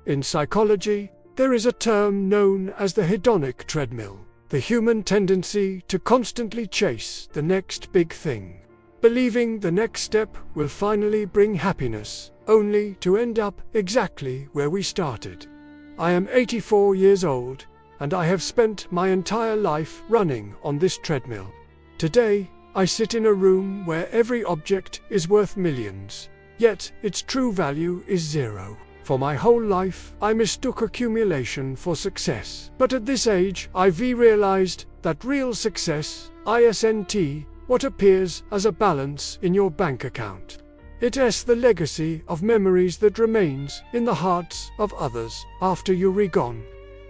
In psychology, there is a term known as the hedonic treadmill, the human tendency to constantly chase the next big thing, believing the next step will finally bring happiness, only to end up exactly where we started. I am 84 years old, and I have spent my entire life running on this treadmill. Today, I sit in a room where every object is worth millions, yet its true value is zero. For my whole life, I mistook accumulation for success. But at this age, I've realized that real success isn't what appears as a balance in your bank account. It is the legacy of memories that remains in the hearts of others after you're gone.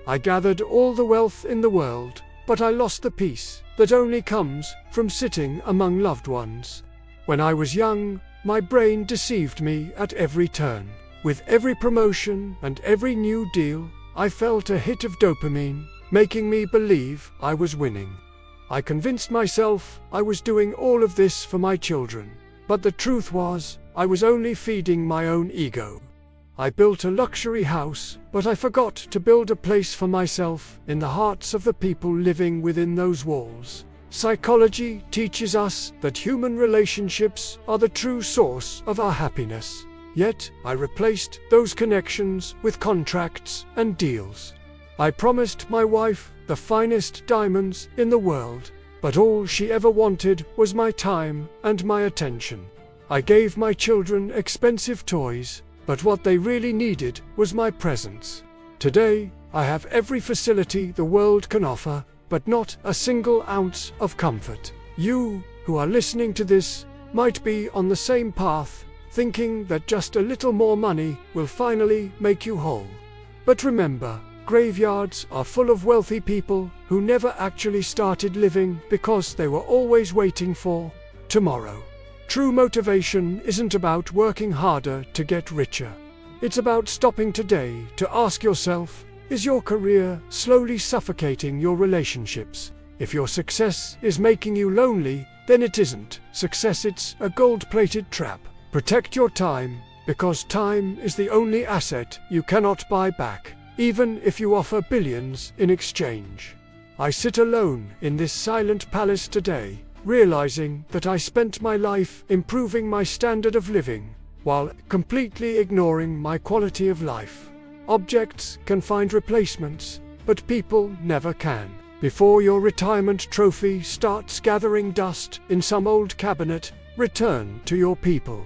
I gathered all the wealth in the world, but I lost the peace that only comes from sitting among loved ones. When I was young, my brain deceived me at every turn. With every promotion and every new deal, I felt a hit of dopamine, making me believe I was winning. I convinced myself I was doing all of this for my children, but the truth was, I was only feeding my own ego. I built a luxury house, but I forgot to build a place for myself in the hearts of the people living within those walls. Psychology teaches us that human relationships are the true source of our happiness. Yet, I replaced those connections with contracts and deals. I promised my wife the finest diamonds in the world, but all she ever wanted was my time and my attention. I gave my children expensive toys, but what they really needed was my presence. Today, I have every facility the world can offer, but not a single ounce of comfort. You, who are listening to this, might be on the same path, thinking that just a little more money will finally make you whole. But remember, graveyards are full of wealthy people who never actually started living because they were always waiting for tomorrow. True motivation isn't about working harder to get richer. It's about stopping today to ask yourself, is your career slowly suffocating your relationships? If your success is making you lonely, then it isn't success, it's a gold-plated trap. Protect your time, because time is the only asset you cannot buy back, even if you offer billions in exchange. I sit alone in this silent palace today, realizing that I spent my life improving my standard of living, while completely ignoring my quality of life. Objects can find replacements, but people never can. Before your retirement trophy starts gathering dust in some old cabinet, return to your people.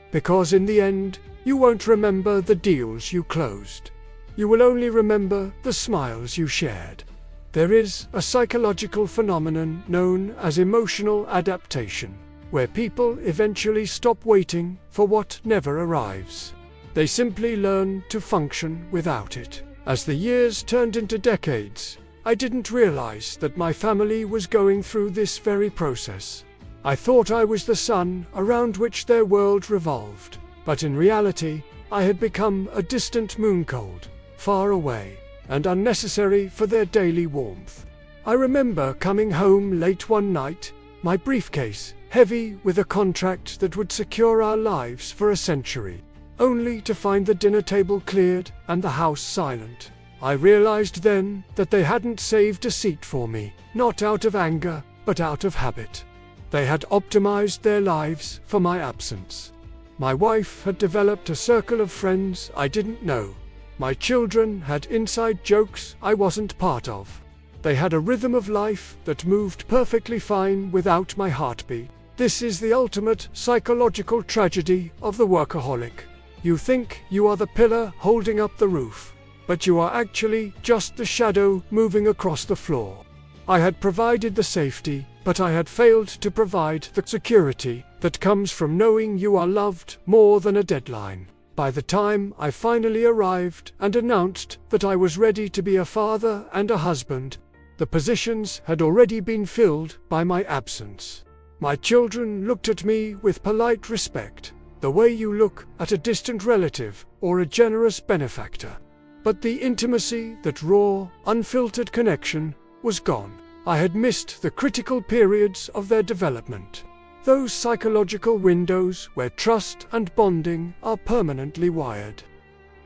Because in the end, you won't remember the deals you closed. You will only remember the smiles you shared. There is a psychological phenomenon known as emotional adaptation, where people eventually stop waiting for what never arrives. They simply learn to function without it. As the years turned into decades, I didn't realize that my family was going through this very process. I thought I was the sun around which their world revolved, but in reality, I had become a distant moon cold, far away, and unnecessary for their daily warmth. I remember coming home late one night, my briefcase heavy with a contract that would secure our lives for a century, only to find the dinner table cleared and the house silent. I realized then that they hadn't saved a seat for me, not out of anger, but out of habit. They had optimized their lives for my absence. My wife had developed a circle of friends I didn't know. My children had inside jokes I wasn't part of. They had a rhythm of life that moved perfectly fine without my heartbeat. This is the ultimate psychological tragedy of the workaholic. You think you are the pillar holding up the roof, but you are actually just the shadow moving across the floor. I had provided the safety, but I had failed to provide the security that comes from knowing you are loved more than a deadline. By the time I finally arrived and announced that I was ready to be a father and a husband, the positions had already been filled by my absence. My children looked at me with polite respect, the way you look at a distant relative or a generous benefactor. But the intimacy, that raw, unfiltered connection, was gone. I had missed the critical periods of their development. Those psychological windows where trust and bonding are permanently wired.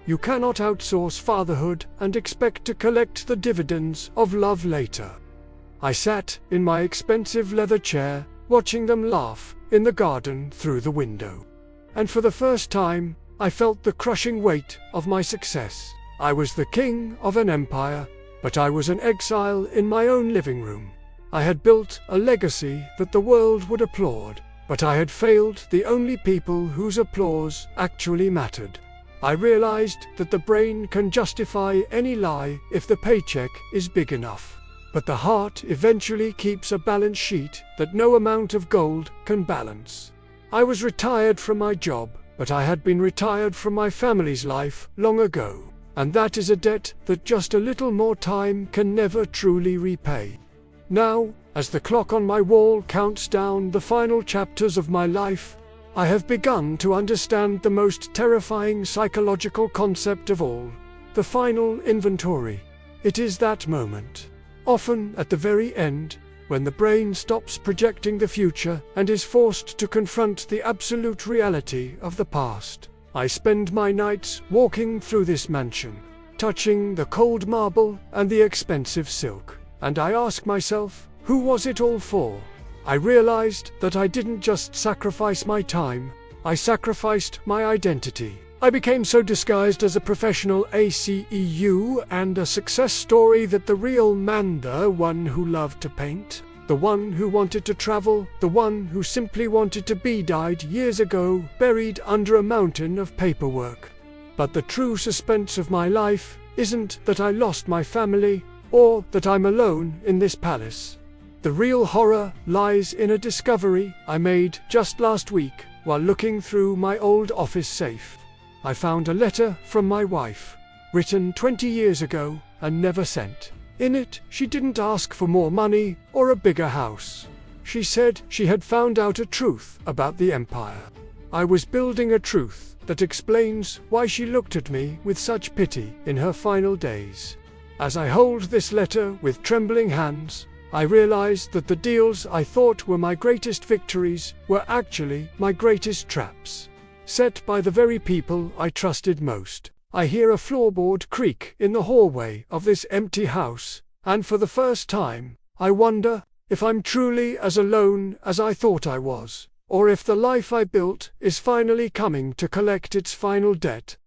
You cannot outsource fatherhood and expect to collect the dividends of love later. I sat in my expensive leather chair, watching them laugh in the garden through the window. And for the first time, I felt the crushing weight of my success. I was the king of an empire, but I was an exile in my own living room. I had built a legacy that the world would applaud, but I had failed the only people whose applause actually mattered. I realized that the brain can justify any lie if the paycheck is big enough. But the heart eventually keeps a balance sheet that no amount of gold can balance. I was retired from my job, but I had been retired from my family's life long ago, and that is a debt that just a little more time can never truly repay. Now, as the clock on my wall counts down the final chapters of my life, I have begun to understand the most terrifying psychological concept of all, the final inventory. It is that moment, often at the very end, when the brain stops projecting the future and is forced to confront the absolute reality of the past. I spend my nights walking through this mansion, touching the cold marble and the expensive silk, and I ask myself, who was it all for? I realized that I didn't just sacrifice my time, I sacrificed my identity. I became so disguised as a professional ACEU and a success story that the real man, the one who loved to paint, the one who wanted to travel, the one who simply wanted to be, died years ago, buried under a mountain of paperwork. But the true suspense of my life isn't that I lost my family, or that I'm alone in this palace. The real horror lies in a discovery I made just last week while looking through my old office safe. I found a letter from my wife, written 20 years ago and never sent. In it, she didn't ask for more money or a bigger house. She said she had found out a truth about the empire. I was building a truth that explains why she looked at me with such pity in her final days. As I hold this letter with trembling hands, I realized that the deals I thought were my greatest victories were actually my greatest traps, set by the very people I trusted most. I hear a floorboard creak in the hallway of this empty house, and for the first time, I wonder if I'm truly as alone as I thought I was, or if the life I built is finally coming to collect its final debt.